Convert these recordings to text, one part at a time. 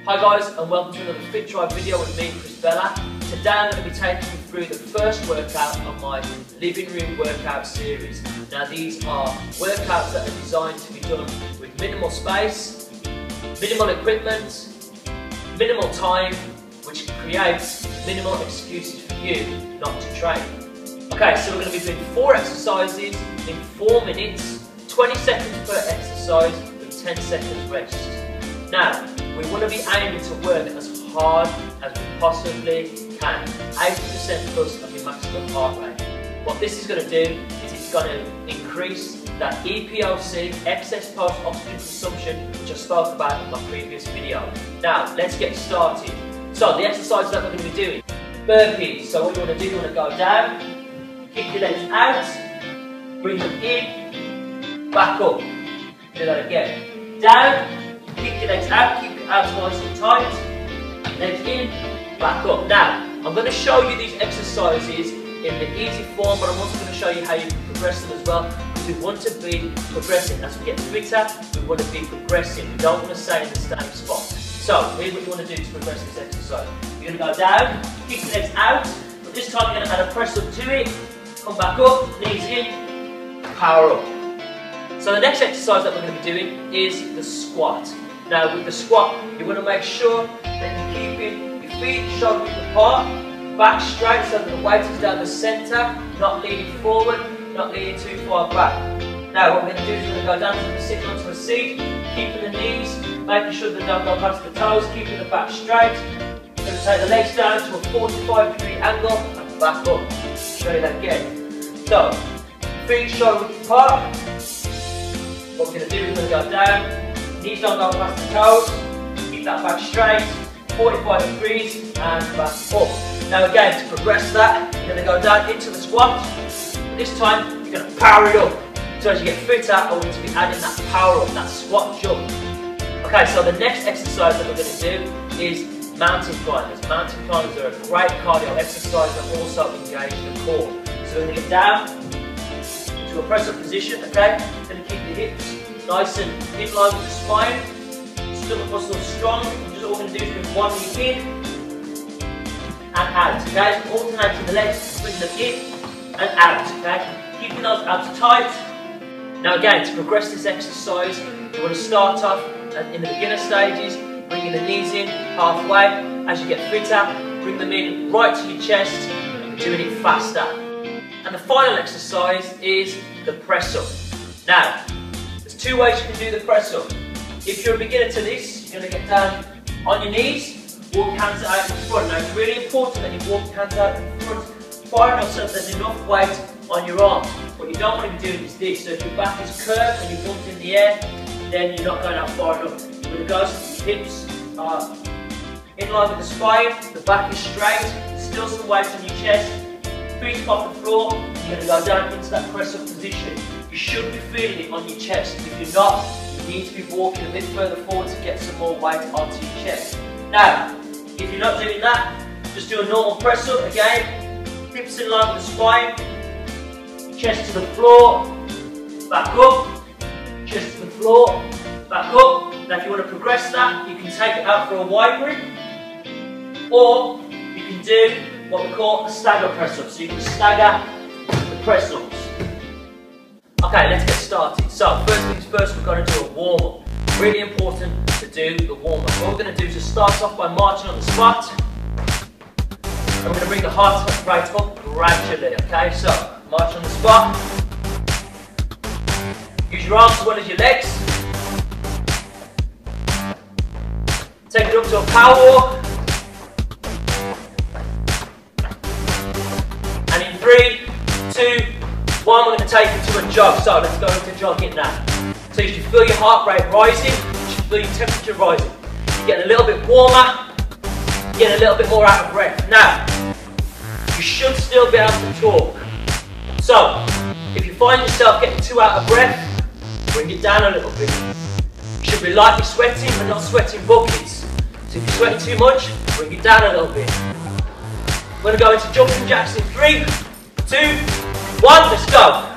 Hi guys, and welcome to another Fit Drive video with me, Chris Bella. Today I'm going to be taking you through the first workout of my living room workout series. Now these are workouts that are designed to be done with minimal space, minimal equipment, minimal time, which creates minimal excuses for you not to train. Okay, so we're going to be doing 4 exercises in 4 minutes, 20 seconds per exercise with 10 seconds rest. Now, we want to be aiming to work as hard as we possibly can, 80% plus of your maximum heart rate. What this is going to do is it's going to increase that EPOC, excess post-oxygen consumption, which I spoke about in my previous video. Now, let's get started. So, the exercises that we're going to be doing. Burpees. So what you want to do, you want to go down, kick your legs out, bring them in, back up. Do that again. Down, kick your legs out, keep your abs nice and tight, legs in, back up. Now, I'm going to show you these exercises in the easy form, but I'm also going to show you how you can progress them as well, because we want to be progressing. As we get fitter, we want to be progressing. We don't want to stay in the same spot. So, here's what you want to do to progress this exercise. You're going to go down, kick your legs out, but this time you're going to add a press up to it, come back up, knees in, power up. So the next exercise that we're going to be doing is the squat. Now with the squat, you want to make sure that you're keeping your feet shoulder width apart, back straight so that the weight is down the centre, not leaning forward, not leaning too far back. Now what we're going to do is we're going to go down to the sit onto a seat, keeping the knees, making sure they don't go past the toes, keeping the back straight. We're going to take the legs down to a 45-degree angle and back up. Show you that again. So, feet shoulder width apart. What we're going to do is we're going to go down, knees don't go past the toes, keep that back straight, 45 degrees and back up. Now again, to progress that, you're going to go down into the squat. This time, you're going to power it up. So as you get fitter, I want you to be adding that power up, that squat jump. Okay, so the next exercise that we're going to do is mountain climbers. Mountain climbers are a great cardio exercise that also engage the core. So we're going to get down into a press-up position, okay? Going to keep the hips nice and in line with the spine. Stomach muscles strong. Just all we're going to do is bring one knee in and out, okay? Alternating the legs, bring them in and out, okay? Keeping those abs tight. Now again, to progress this exercise, you want to start off in the beginner stages, bringing the knees in halfway. As you get fitter, bring them in right to your chest, and doing it faster. And the final exercise is the press up. Now, there's 2 ways you can do the press up. If you're a beginner to this, you're going to get down on your knees, walk your hands out in front. Now it's really important that you walk your hands out in front far enough so that there's enough weight on your arms. What you don't want to be doing is this. So if your back is curved and you're bumped in the air, then you're not going out far enough. You're going to go so your hips are in line with the spine, the back is straight, there's still some weight on your chest, feet off the floor, you're going to go down into that press up position. You should be feeling it on your chest. If you're not, you need to be walking a bit further forward to get some more weight onto your chest. Now, if you're not doing that, just do a normal press up again, hips in line with the spine, chest to the floor, back up, chest to the floor, back up. Now if you want to progress that, you can take it out for a wide grip, or you can do what we call a stagger press up. So you can stagger the press ups. Okay, let's get started. So first things first, we're going to do a warm up. Really important to do the warm up. What we're going to do is just start off by marching on the spot. And we're going to bring the heart rate up gradually, okay? So, march on the spot. Use your arms as well as your legs. Take it up to a power walk. And in 3, 2, 1, we're going to take it to a jog. So, let's go into jogging now. So, you should feel your heart rate rising. You should feel your temperature rising. You're getting a little bit warmer. You're getting a little bit more out of breath. Now, you should still be able to talk. So, if you find yourself getting too out of breath, bring it down a little bit. You should be lightly sweating but not sweating buckets. So if you're sweating too much, bring it down a little bit. We're going to go into jumping jacks in 3, 2, 1, let's go.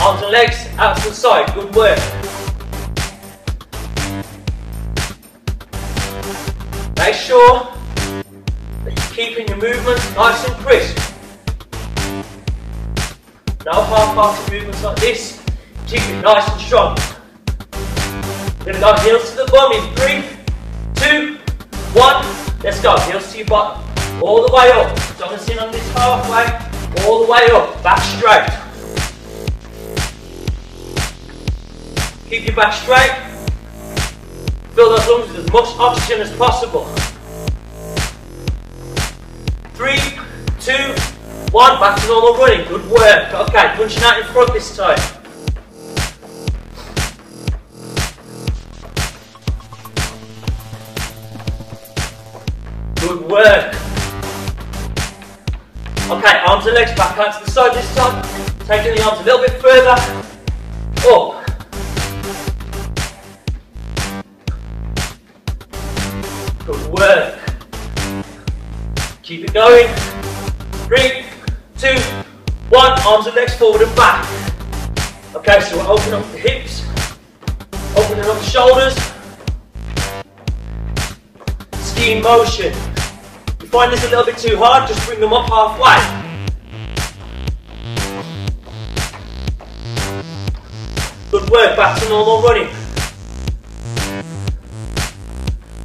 Arms and legs out to the side, good work. sure that you're keeping your movements nice and crisp. No half-hearted movements like this. Keep it nice and strong. We're going to go heels to the bum in 3, 2, 1. Let's go. Heels to your bottom. All the way up. Don't sit on this halfway. All the way up. Back straight. Keep your back straight. Fill those lungs with as much oxygen as possible. 3, 2, 1. Back to normal running. Good work. Okay, punching out in front this time. Good work. Okay, arms and legs back out to the side this time. Taking the arms a little bit further. Up. Good work. Keep it going. 3, 2, 1. Arms and legs forward and back. Okay, so we're opening up the hips. Opening up the shoulders. Ski in motion. If you find this a little bit too hard, just bring them up halfway. Good work, back to normal running.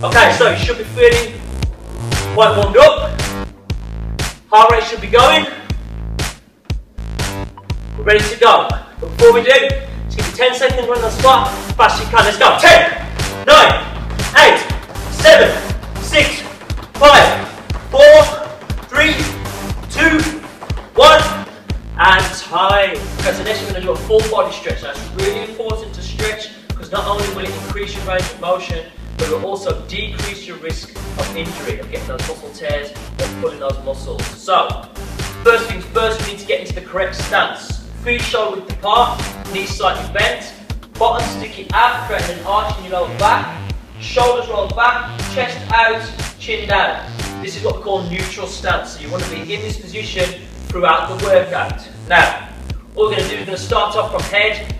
Okay, so you should be feeling quite warmed up. Heart rate should be going. We're ready to go. But before we do, just give me 10 seconds on the spot. As fast as you can. Let's go. 10, 9, 8, 7, 6, 5, 4, 3, 2, 1, and time. Okay, so next we're going to do a full body stretch. Now it's really important to stretch because not only will it increase your range of motion, but it will also decrease your risk of injury, of getting those muscle tears or pulling those muscles. So, first things first, we need to get into the correct stance. Feet shoulder width apart, knees slightly bent, bottom sticky out, creating an arch in your lower back, shoulders rolled back, chest out, chin down. This is what we call neutral stance. So you want to be in this position throughout the workout. Now, what we're going to do is we're going to start off from head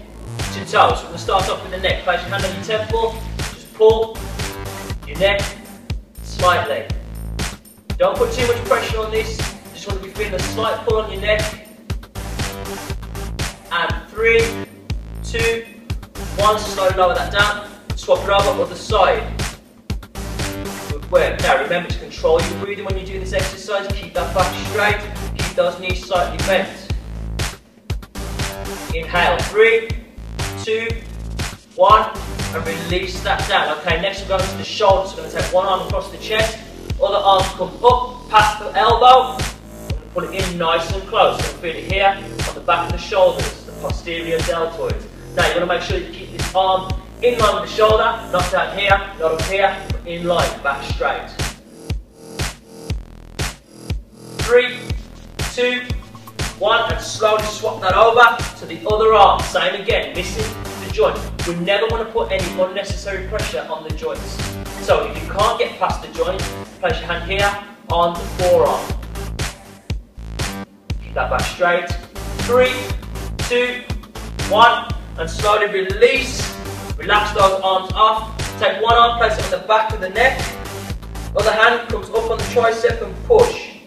to toes. So we're going to start off with the neck. Place your hand on your temple, just pull your neck slightly. Don't put too much pressure on this. Just want to be feeling a slight pull on your neck. And 3, 2, 1. Slowly lower that down. Swap it over other side. Good work. Now remember to control your breathing when you do this exercise. Keep that back straight. Keep those knees slightly bent. Inhale. 3, 2, 1. And release that down. Okay, next we're going to the shoulders. We're going to take one arm across the chest. Other arm come up past the elbow. And put it in nice and close. So feel it here on the back of the shoulders, the posterior deltoid. Now you want to make sure you keep this arm in line with the shoulder, not down here, not up here, but in line, back straight. 3, 2, 1, and slowly swap that over to the other arm. Same again, missing the joint. We never want to put any unnecessary pressure on the joints. So if you can't get past the joint, place your hand here on the forearm. Keep that back straight. 3, 2, 1, and slowly release. Relax those arms off. Take one arm, place it on the back of the neck. Other hand comes up on the tricep and push.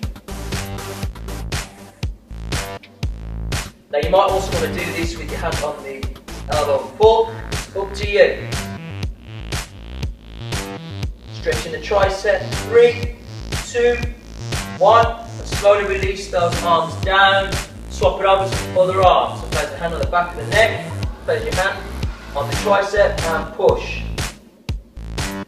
Now you might also want to do this with your hand on the elbow and pull. It's up to you. Stretching the tricep. 3, 2, 1. And slowly release those arms down. Swap it over to the other arm. So place the hand on the back of the neck. Place your hand on the tricep and push.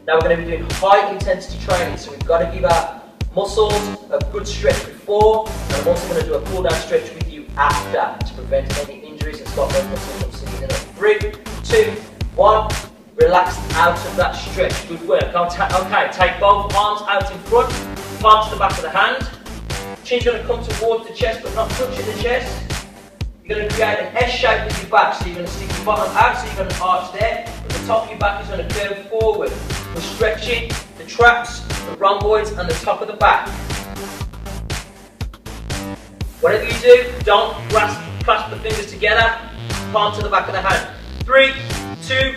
Now we're going to be doing high intensity training, so we've got to give our muscles a good stretch before, and I'm also going to do a cool down stretch with you after to prevent any injuries and stop those muscles from seizing up. 3, 2, 1, relax out of that stretch. Good work. Okay, take both arms out in front, palm to the back of the hand. Chin's going to come towards the chest but not touching the chest. You're going to create an S shape with your back, so you're going to stick your bottom out, so you're going to arch there, but the top of your back is going to curve forward. We're stretching the traps, the rhomboids and the top of the back. Whatever you do, don't clasp the fingers together, palm to the back of the hand. 3, 2,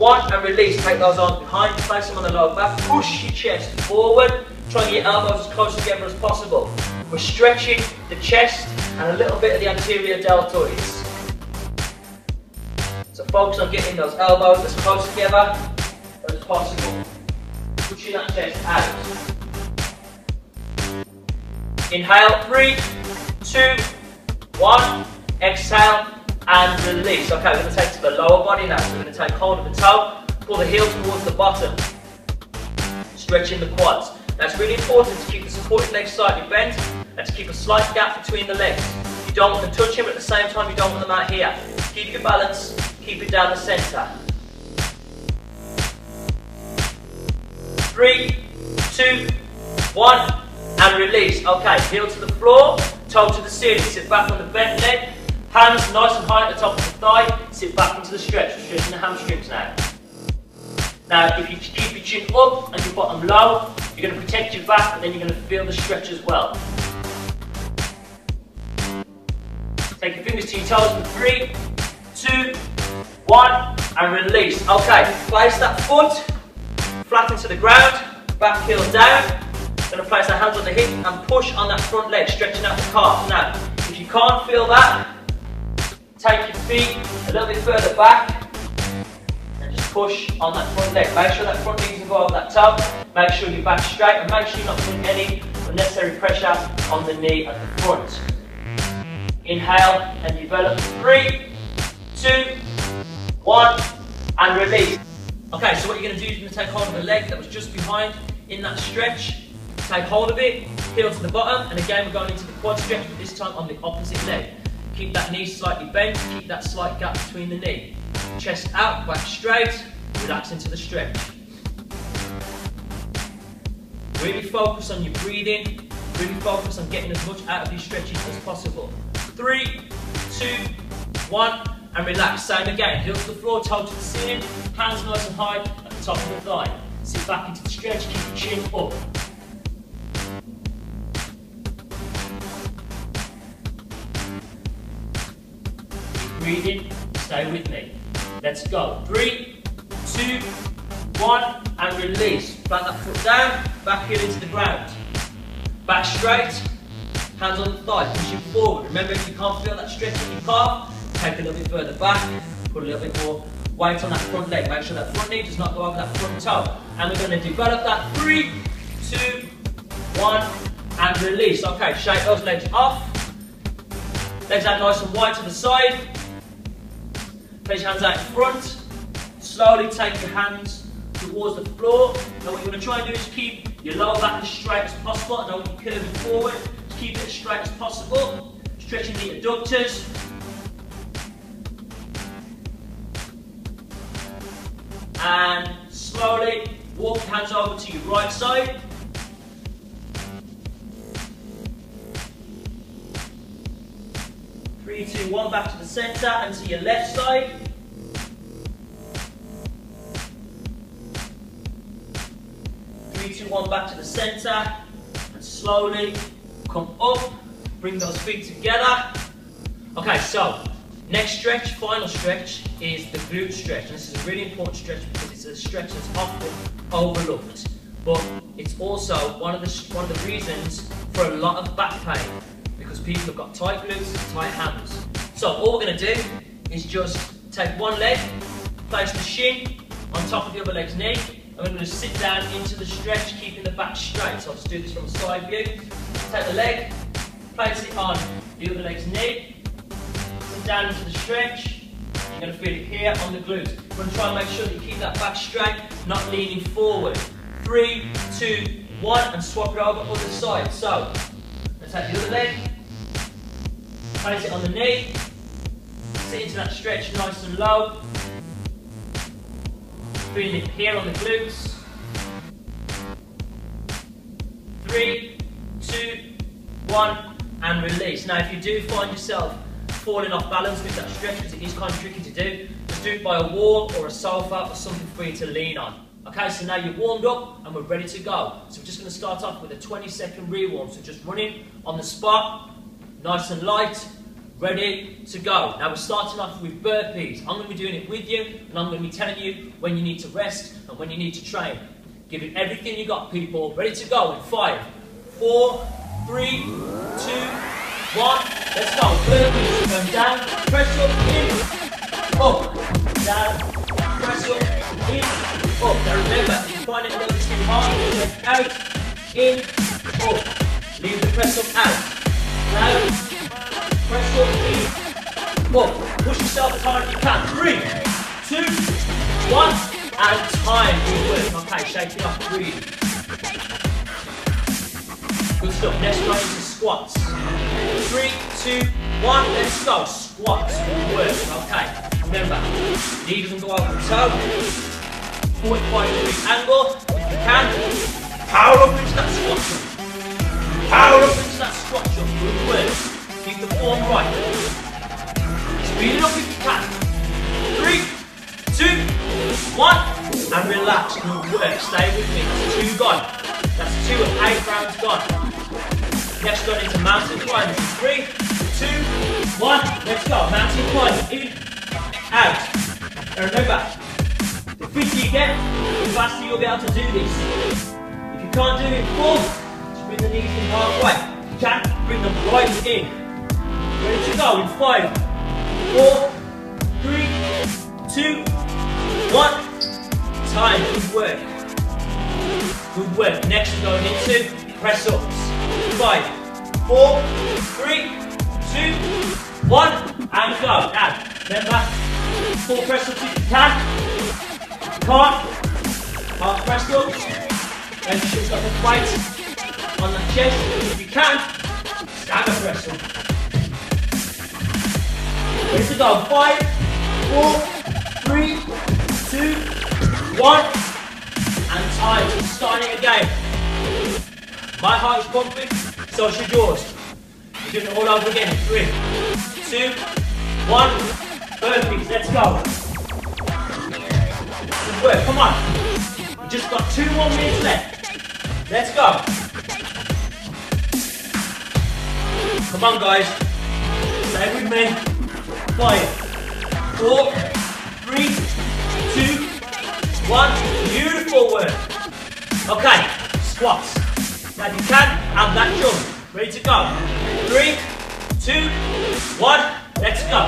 1, and release. Take those arms behind, place them on the lower back, push your chest forward, try and get your elbows as close together as possible. We're stretching the chest and a little bit of the anterior deltoids. So focus on getting those elbows as close together as possible. Pushing that chest out. Inhale, 3, 2, 1. Exhale and release. Okay, we're going to take it to the lower body now. So we're going to take hold of the toe, pull the heel towards the bottom, stretching the quads. Now it's really important to keep the supporting leg slightly bent and to keep a slight gap between the legs. You don't want to touch him, but at the same time you don't want them out here. Keep your balance, keep it down the centre. 3, 2, 1, and release. Okay, heel to the floor, toe to the ceiling. Sit back on the bent leg, hands nice and high at the top of the thigh. Sit back into the stretch, stretching the hamstrings now. Now, if you keep your chin up and your bottom low, you're going to protect your back, but then you're going to feel the stretch as well. Take your fingers to your toes for 3, 2, 1, and release. Okay, place that foot flat into the ground, back heel down. Going to place the hands on the hip and push on that front leg, stretching out the calf. Now, if you can't feel that, take your feet a little bit further back and just push on that front leg. Make sure that front knee is above that toe. Make sure your back's straight and make sure you're not putting any unnecessary pressure on the knee at the front. Inhale and develop. 3, 2, 1, and release. Okay, so what you're going to do is you're going to take hold of the leg that was just behind in that stretch. Take hold of it, heel to the bottom, and again we're going into the quad stretch, but this time on the opposite leg. Keep that knee slightly bent, keep that slight gap between the knee. Chest out, back straight, relax into the stretch. Really focus on your breathing, really focus on getting as much out of these stretches as possible. 3, 2, 1, and relax. Same again, heel to the floor, toe to the ceiling, hands nice and high at the top of the thigh. Sit back into the stretch, keep your chin up. Breathing, stay with me. Let's go. 3, 2, 1, and release. Plant that foot down, back heel into the ground. Back straight, hands on the thigh, pushing forward. Remember, if you can't feel that stretch in your calf, take a little bit further back, put a little bit more weight on that front leg. Make sure that front knee does not go over that front toe. And we're going to develop that. 3, 2, 1, and release. Okay, shake those legs off. Legs out nice and wide to the side. Place your hands out in front. Slowly take your hands towards the floor. Now what you're going to try and do is keep your lower back as straight as possible. I don't want you curving forward. Just keep it as straight as possible. Stretching the adductors. And slowly walk your hands over to your right side. Three, two, one, back to the centre and to your left side. 3, 2, 1, back to the centre and slowly come up, bring those feet together. Okay, so next stretch, final stretch, is the glute stretch. And this is a really important stretch because it's a stretch that's often overlooked, but it's also one of the reasons for a lot of back pain, because people have got tight glutes, tight hands. So all we're going to do is just take one leg, place the shin on top of the other leg's knee, and we're going to sit down into the stretch, keeping the back straight. So I'll just do this from a side view. Take the leg, place it on the other leg's knee, sit down into the stretch. You're going to feel it here on the glutes. We're going to try and make sure that you keep that back straight, not leaning forward. 3, 2, 1, and swap it over other side. So let's take the other leg, place it on the knee, sit into that stretch nice and low. Feeling it here on the glutes. 3, 2, 1, and release. Now if you do find yourself falling off balance with that stretch, because it is kind of tricky to do, just do it by a wall or a sofa or something for you to lean on. Okay, so now you're warmed up and we're ready to go. So we're just going to start off with a 20-second rewarm. So just running on the spot, nice and light, ready to go. Now we're starting off with burpees. I'm going to be doing it with you, and I'm going to be telling you when you need to rest and when you need to train. Give it everything you got, people. Ready to go in 5, 4, 3, 2, 1. Let's go. Burpees. Going down, press up, in, up, down, press up, in, up. Now remember, if you find it a little bit too hard, press out, in, up. Leave the press up out. Down, press up, in, up. Push yourself as hard as you can. 3, 2, 1, and time. Good work. Okay, shake it off. Breathe. Good stuff. Next one into squats. 3, 2, 1. Let's go. Squats. Good work. Okay. Remember, knee doesn't go over the toe. 45-degree angle. If you can, power up into that squat jump. Power up into that squat jump. Good work. Keep the form right. Speed it up if you can. 3, 2, 1, and relax. Good work. Stay with me. That's 2 gone. That's 2 of 8 rounds gone. Next one into mountain climbing. 3, 2, 1. Let's go. Mountain climbing. In, out. And remember, the fitter you get, the faster you'll be able to do this. If you can't do it full, just bring the knees in halfway. If you can, bring them right in. Ready to go in 5, 4, 3, 2, 1. Time. Good work. Good work. Next we're going into press ups. 5, 4, 3, 2, 1, and go. Now, remember, full press ups if you can. If you can't, half press ups. Make sure you've got the weight on the chest. If you can, stagger press up. Ready to go. 5, 4, 3, 2, 1, and time. So starting it again. My heart is pumping, so should yours. We're doing it all over again in 3, 2, 1. Burpees. Let's go. Good work. Come on. We've just got 2 more minutes left. Let's go. Come on, guys. Stay with me. 5, 4, 3, 2, 1. Beautiful work. Okay. Squats. Now if you can, have that jump. Ready to go. 3, 2, 1. Let's go.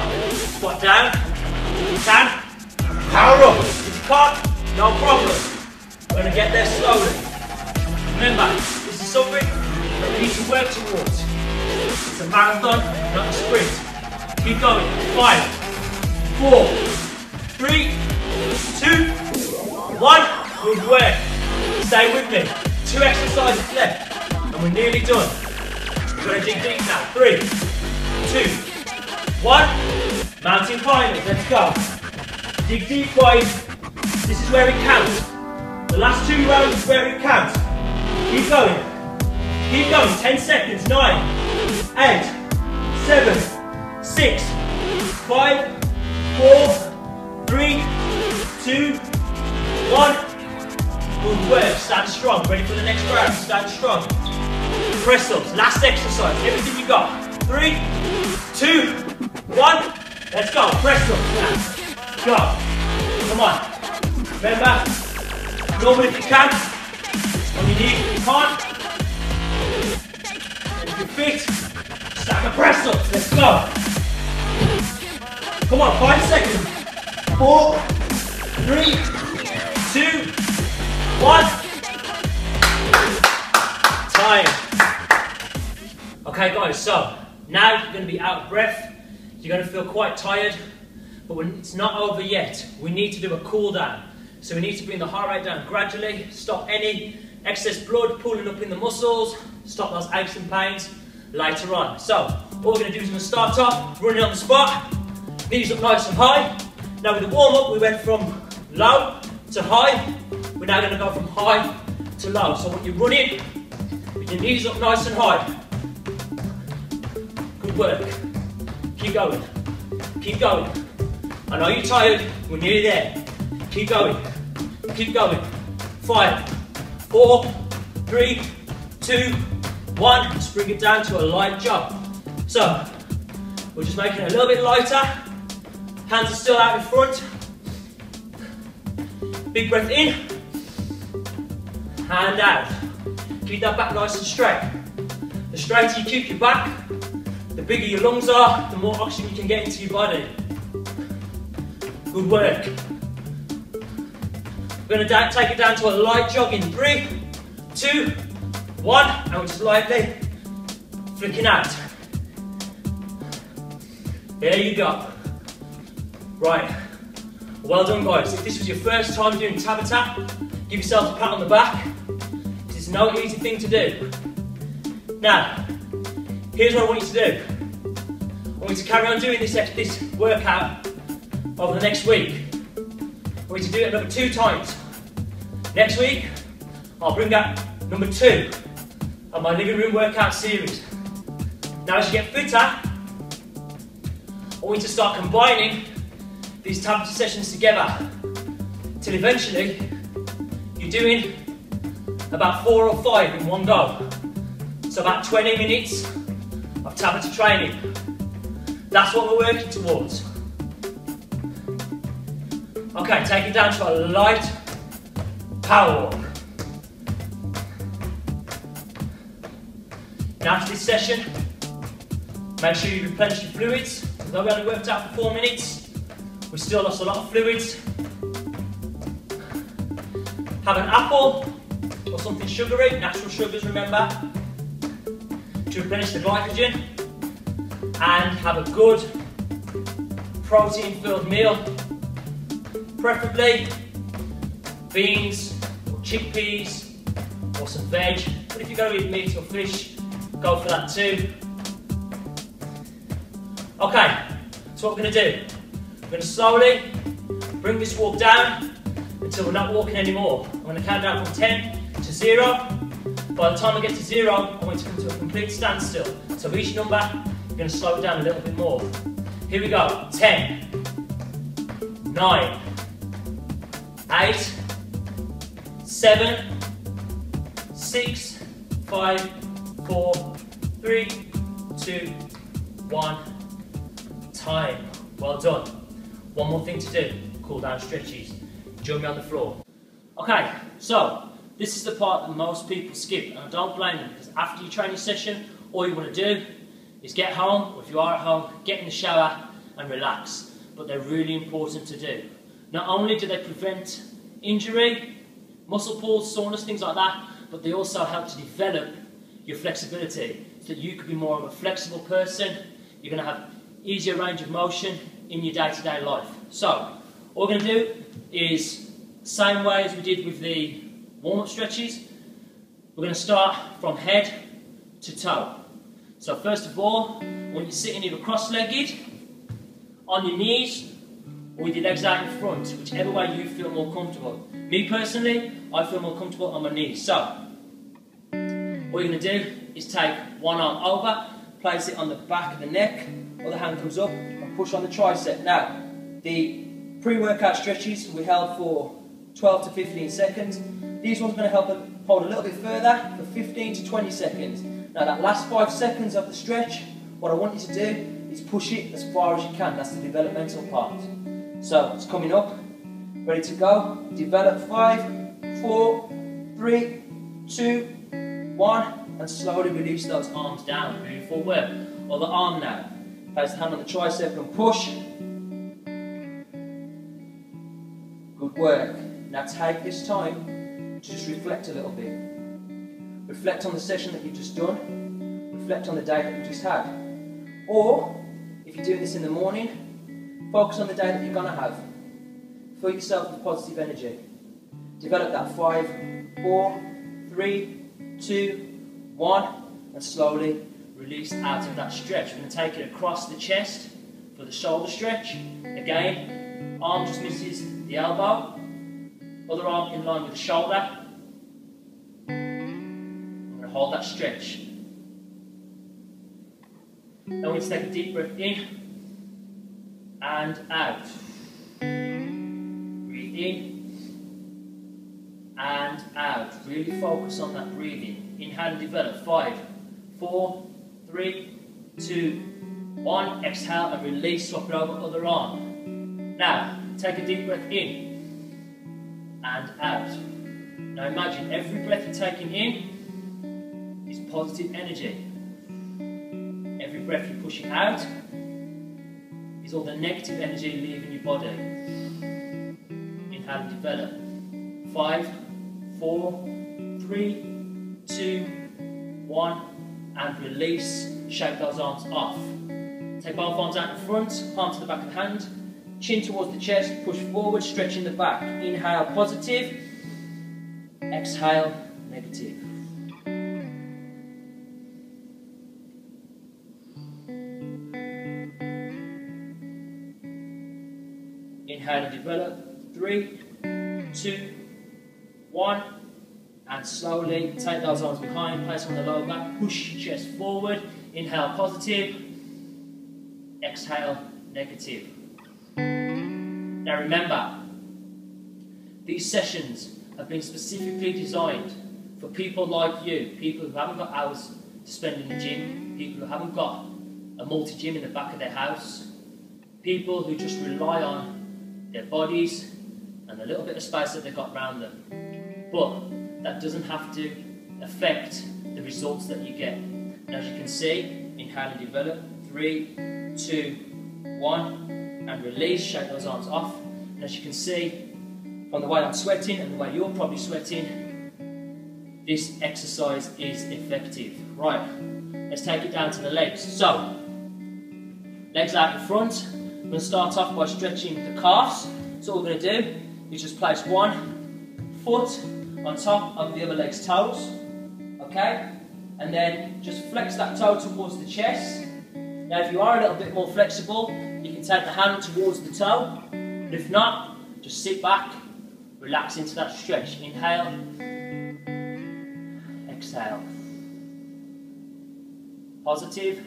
Squat down. If you can, power up. If you can't, no problem. We're going to get there slowly. Remember, this is something that we need to work towards. It's a marathon, not a sprint. Keep going. 5, 4, 3, 2, 1. Good work. Stay with me. 2 exercises left, and we're nearly done. We're going to dig deep now. 3, 2, 1. Mountain climbing. Let's go. Dig deep, guys. This is where it counts. The last 2 rounds is where it counts. Keep going. Keep going. 10 seconds. 9, 8, 7, 6, 5, 4, 3, 2, 1. Good work. Stand strong. Ready for the next round. Stand strong. Press ups. Last exercise. Everything you got. 3, 2, 1. Let's go. Press ups now. Go. Come on. Remember, normally if you can, on your knees if you can't. And if you're fit, stack of press ups. Let's go. Come on. 5 seconds. 4, 3, 2, 1. Time. Okay guys, so now you're going to be out of breath. You're going to feel quite tired, but it's not over yet. We need to do a cool down. So we need to bring the heart rate down gradually, stop any excess blood pooling up in the muscles, stop those aches and pains later on. So what we're going to do is we're going to start off running on the spot, knees up nice and high. Now with the warm up we went from low to high. We're now going to go from high to low. So when you're running, with your knees up nice and high. Good work. Keep going. Keep going. I know you're tired. We're nearly there. Keep going. Keep going. 5, 4, 3, 2, 1. Just bring it down to a light jump. So, We're just making it a little bit lighter. Hands are still out in front. Big breath in and out. Keep that back nice and straight. The straighter you keep your back, the bigger your lungs are, the more oxygen you can get into your body. Good work. We're going to take it down to a light jog in 3, 2, 1, and we're just lightly flicking out. There you go. Right. Well done, guys. If this was your first time doing Tabata, give yourself a pat on the back. It's no easy thing to do. Now, here's what I want you to do. I want you to carry on doing this workout over the next week. I want you to do it another 2 times. Next week, I'll bring out number 2 of my living room workout series. Now, as you get fitter, I want you to start combining these Tabata sessions together till eventually you're doing about 4 or 5 in one go. So about 20 minutes of Tabata training. That's what we're working towards. Okay, take it down to a light power walk. Now after this session, make sure you replenish your fluids. Although we only worked out for 4 minutes, we still lost a lot of fluids. Have an apple or something sugary, natural sugars remember, to replenish the glycogen, and have a good protein-filled meal, preferably beans or chickpeas or some veg, but if you're going to eat meat or fish, go for that too. Okay, so what we're going to do, we're going to slowly bring this walk down until we're not walking anymore. I'm going to count down from 10 to 0. By the time I get to 0, I want to come to a complete standstill. So each number, we're going to slow it down a little bit more. Here we go. 10, 9, 8, 7, 6, 5, 4, 3, 2, 1. Time. Well done. One more thing to do. Cool down stretches. Join me on the floor. Okay, so this is the part that most people skip, and I don't blame them, because after your training session, all you want to do is get home, or if you are at home, get in the shower and relax. But they're really important to do. Not only do they prevent injury, muscle pulls, soreness, things like that, but they also help to develop your flexibility so that you could be more of a flexible person. You're going to have easier range of motion in your day-to-day life. So, all we're going to do is, same way as we did with the warm-up stretches, we're going to start from head to toe. So first of all, when you're sitting either cross-legged, on your knees, or with your legs out in front, whichever way you feel more comfortable. Me personally, I feel more comfortable on my knees. So, what you're going to do is take one arm over, place it on the back of the neck, other hand comes up and push on the tricep. Now, the pre-workout stretches we held for 12 to 15 seconds. These ones are going to help hold a little bit further for 15 to 20 seconds. Now that last 5 seconds of the stretch, what I want you to do is push it as far as you can. That's the developmental part. So it's coming up, ready to go. Develop 5, 4, 3, 2, 1, and slowly release those arms down. Moving forward. Other arm now. Place the hand on the tricep and push. Good work. Now take this time to just reflect a little bit. Reflect on the session that you've just done. Reflect on the day that you just had. Or, if you're doing this in the morning, focus on the day that you're going to have. Fill yourself with positive energy. Develop that 5, 4, 3, 2, 1, and slowly release out of that stretch. We're going to take it across the chest for the shoulder stretch. Again, arm just misses the elbow. Other arm in line with the shoulder. I'm going to hold that stretch. Then we take a deep breath in and out. Breathe in and out. Really focus on that breathing. Inhale and develop. 5, 4, 3, 2, 1, exhale and release, swap it over, other arm. Now, take a deep breath in and out. Now imagine every breath you're taking in is positive energy. Every breath you're pushing out is all the negative energy leaving your body. Inhale and develop. 5, 4, 3, 2, 1, and release. Shake those arms off. Take both arms out in front, palm to the back of the hand, chin towards the chest, push forward, stretching the back. Inhale, positive. Exhale, negative. Inhale and develop. 3, 2, 1. And slowly take those arms behind, place on the lower back, push your chest forward. Inhale, positive. Exhale, negative. Now remember, these sessions have been specifically designed for people like you, people who haven't got hours to spend in the gym, people who haven't got a multi-gym in the back of their house, people who just rely on their bodies and the little bit of space that they've got around them. But that doesn't have to affect the results that you get. And as you can see, inhale and develop. 3, 2, 1, and release. Shake those arms off. And as you can see, from the way I'm sweating and the way you're probably sweating, this exercise is effective. Right, let's take it down to the legs. So, legs out in front. I'm going to start off by stretching the calves. So what we're going to do is just place one foot on top of the other leg's toes. Okay? And then just flex that toe towards the chest. Now if you are a little bit more flexible, you can take the hand towards the toe. But if not, just sit back, relax into that stretch. Inhale, exhale. Positive,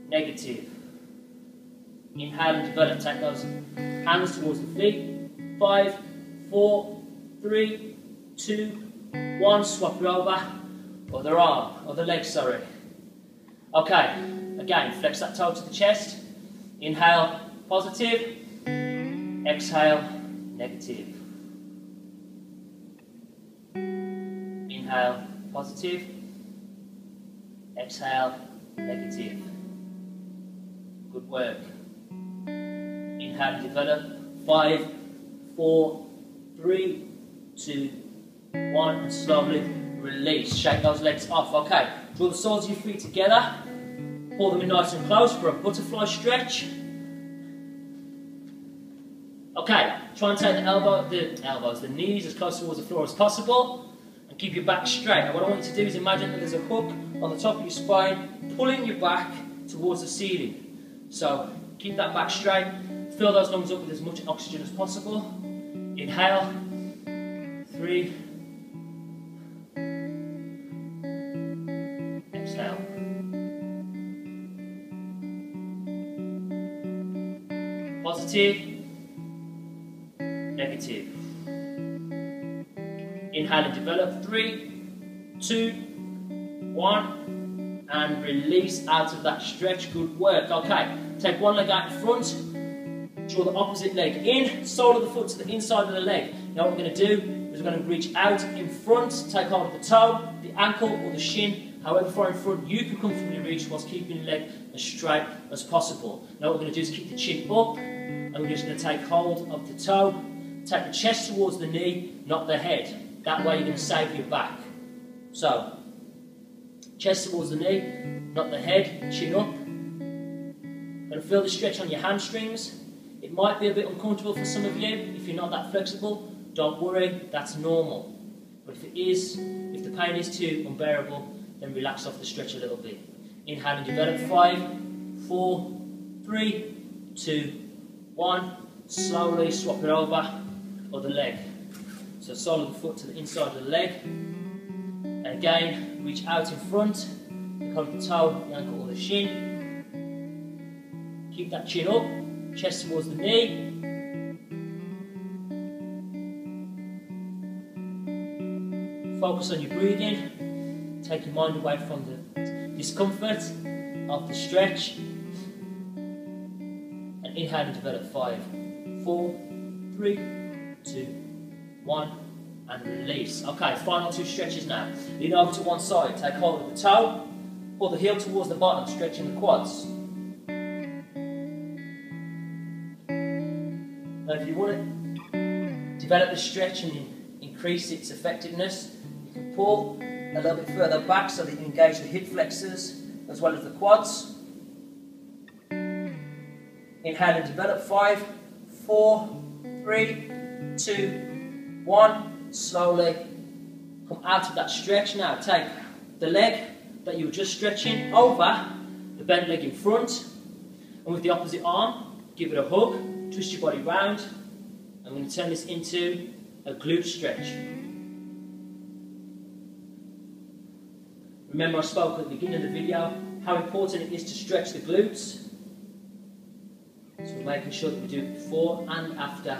negative. Inhale and develop. Take those hands towards the feet. 5, 4, 3, 2, 1. Swap it over. Other arm, other leg, sorry. Okay, again, flex that toe to the chest. Inhale, positive. Exhale, negative. Inhale, positive. Exhale, negative. Good work. Inhale, develop. 5, 4, 3, 2, 1, and slowly release. Shake those legs off. Okay, draw the soles of your feet together. Pull them in nice and close for a butterfly stretch. Okay, try and take the knees as close towards the floor as possible, and keep your back straight. Now what I want you to do is imagine that there's a hook on the top of your spine, pulling your back towards the ceiling. So keep that back straight, fill those lungs up with as much oxygen as possible. Inhale, 3, exhale. Positive, negative. Inhale and develop. 3, 2, 1, and release out of that stretch. Good work. Okay, take one leg out in front, draw the opposite leg in, sole of the foot to the inside of the leg. Now what we're going to do is we're going to reach out in front, take hold of the toe, the ankle or the shin, however far in front you can comfortably reach whilst keeping the leg as straight as possible. Now what we're going to do is keep the chin up, and we're just going to take hold of the toe, take the chest towards the knee, not the head. That way you're going to save your back. So, chest towards the knee, not the head, chin up. Going to feel the stretch on your hamstrings. It might be a bit uncomfortable for some of you. If you're not that flexible, don't worry, that's normal. But if it is, if the pain is too unbearable, then relax off the stretch a little bit. Inhale and develop. 5, 4, 3, 2, 1. Slowly swap it over, other leg. So sole of the foot to the inside of the leg. And again, reach out in front, hold the toe, the ankle or the shin. Keep that chin up, chest towards the knee. Focus on your breathing. Take your mind away from the discomfort. of the stretch. And inhale and develop 5, 4, 3, 2, 1, and release. Okay, final 2 stretches now. Lean over to one side, take hold of the toe, pull the heel towards the bottom, stretching the quads. Now if you want to develop the stretch and increase its effectiveness, you can pull a little bit further back so that you engage the hip flexors as well as the quads. Inhale and develop 5, 4, 3, 2, 1. Slowly come out of that stretch. Now take the leg that you were just stretching over the bent leg in front, and with the opposite arm give it a hug, twist your body round. I'm going to turn this into a glute stretch. Remember I spoke at the beginning of the video how important it is to stretch the glutes, so we're making sure that we do it before and after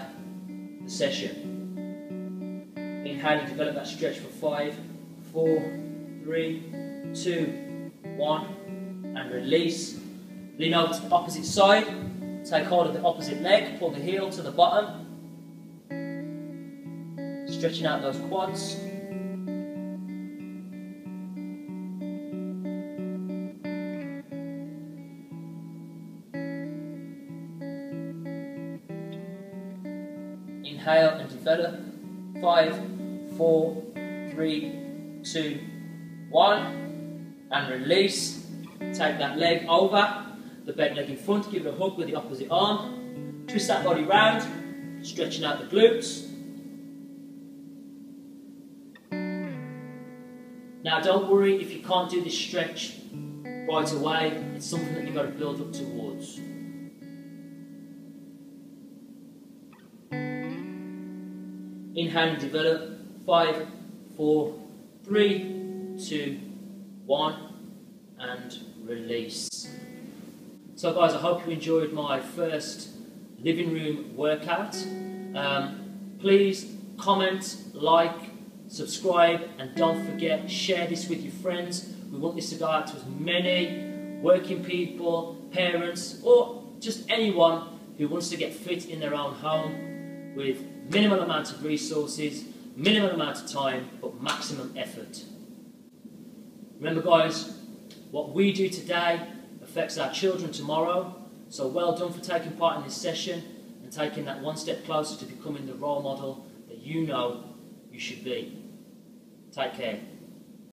the session. Inhale and develop that stretch for 5, 4, 3, 2, 1, and release. Lean over to the opposite side, take hold of the opposite leg, pull the heel to the bottom, stretching out those quads. Inhale and develop 5, 4, 3, 2, 1, and release. Take that leg over the bent leg in front, give it a hug with the opposite arm, twist that body round, stretching out the glutes. Now don't worry if you can't do this stretch right away, it's something that you've got to build up towards. Inhale and develop 5, 4, 3, 2, 1, and release. So guys, I hope you enjoyed my first living room workout. Please comment, like, subscribe, and don't forget, share this with your friends. We want this to go out to as many working people, parents, or just anyone who wants to get fit in their own home with minimal amount of resources, minimal amount of time, but maximum effort. Remember guys, what we do today affects our children tomorrow, so well done for taking part in this session and taking that one step closer to becoming the role model that you know you should be. Take care.